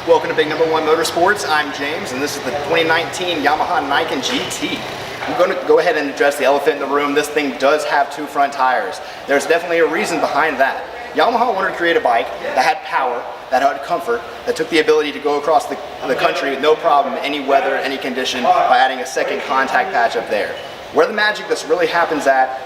Welcome to Big Number One Motorsports. I'm James, and this is the 2019 Yamaha Niken GT. I'm going to go ahead and address the elephant in the room. This thing does have two front tires. There's definitely a reason behind that. Yamaha wanted to create a bike that had power, that had comfort, that took the ability to go across the country with no problem, any weather, any condition, by adding a second contact patch up there. Where the magic really happens at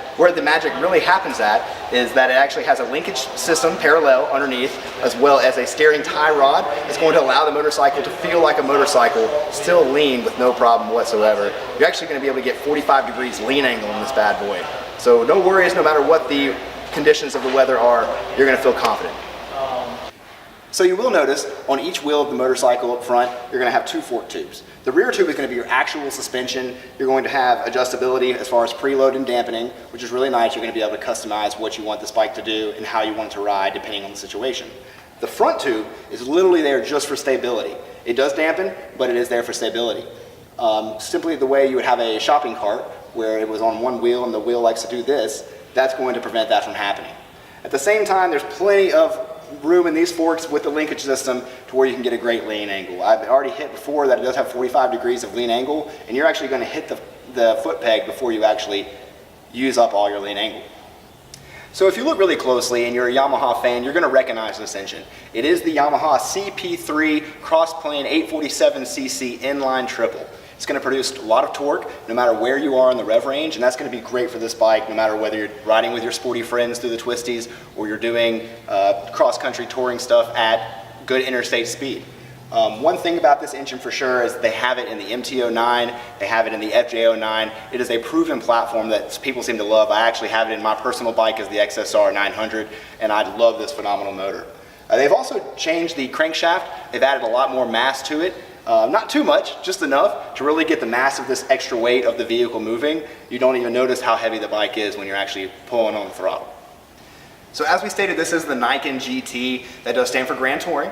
is that it actually has a linkage system parallel underneath, as well as a steering tie rod. It's going to allow the motorcycle to feel like a motorcycle, still lean with no problem whatsoever. You're actually going to be able to get 45 degrees lean angle in this bad boy. So no worries, no matter what the conditions of the weather are, you're going to feel confident. So you will notice on each wheel of the motorcycle up front, you're going to have two fork tubes. The rear tube is going to be your actual suspension. You're going to have adjustability as far as preload and dampening, which is really nice. You're going to be able to customize what you want this bike to do and how you want it to ride depending on the situation. The front tube is literally there just for stability. It does dampen, but it is there for stability. Simply the way you would have a shopping cart where it was on one wheel and the wheel likes to do this, that's going to prevent that from happening. At the same time, there's plenty of room in these forks with the linkage system to where you can get a great lean angle. I've already hit before that it does have 45 degrees of lean angle, and you're actually going to hit the foot peg before you actually use up all your lean angle. So if you look really closely and you're a Yamaha fan, you're going to recognize this engine. It is the Yamaha CP3 cross-plane 847cc inline triple. It's going to produce a lot of torque no matter where you are in the rev range, and that's going to be great for this bike no matter whether you're riding with your sporty friends through the twisties or you're doing cross-country touring stuff at good interstate speed. One thing about this engine for sure is they have it in the MT-09, they have it in the FJ-09. It is a proven platform that people seem to love. I actually have it in my personal bike as the XSR 900, and I love this phenomenal motor. They've also changed the crankshaft. They've added a lot more mass to it. Not too much, just enough to really get the mass of this extra weight of the vehicle moving. You don't even notice how heavy the bike is when you're actually pulling on the throttle. So as we stated, this is the Niken GT. That does stand for Grand Touring.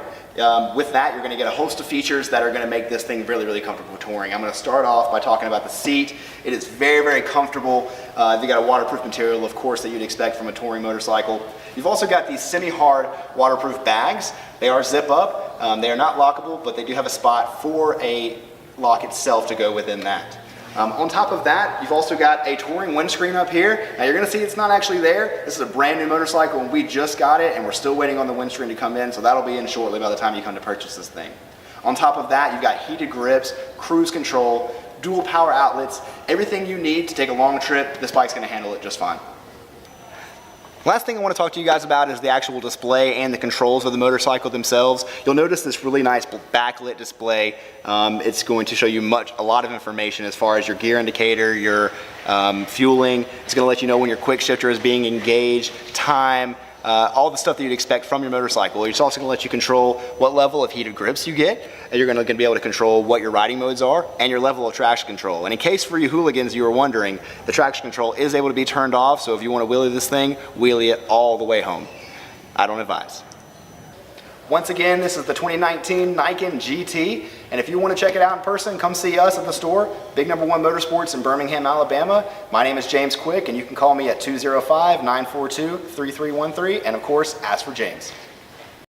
With that, you're going to get a host of features that are going to make this thing really, really comfortable for touring. I'm going to start off by talking about the seat. It is very, very comfortable. You've got a waterproof material, of course, that you'd expect from a touring motorcycle. You've also got these semi-hard waterproof bags. They are zip up. They are not lockable, but they do have a spot for a lock itself to go within that. On top of that, you've also got a touring windscreen up here. Now you're going to see it's not actually there. This is a brand new motorcycle and we just got it and we're still waiting on the windscreen to come in, so that'll be in shortly by the time you come to purchase this thing. On top of that, you've got heated grips, cruise control, dual power outlets, everything you need to take a long trip. This bike's going to handle it just fine. Last thing I want to talk to you guys about is the actual display and the controls of the motorcycle themselves. You'll notice this really nice backlit display. It's going to show you a lot of information as far as your gear indicator, your fueling. It's going to let you know when your quick shifter is being engaged, time, all the stuff that you'd expect from your motorcycle. It's also going to let you control what level of heated grips you get, and you're going to be able to control what your riding modes are and your level of traction control. And in case for you hooligans you were wondering, the traction control is able to be turned off, so if you want to wheelie this thing, wheelie it all the way home. I don't advise. Once again, this is the 2019 Niken GT, and if you want to check it out in person, come see us at the store, Big Number One Motorsports in Birmingham, Alabama. My name is James Quick, and you can call me at 205-942-3313, and of course, ask for James.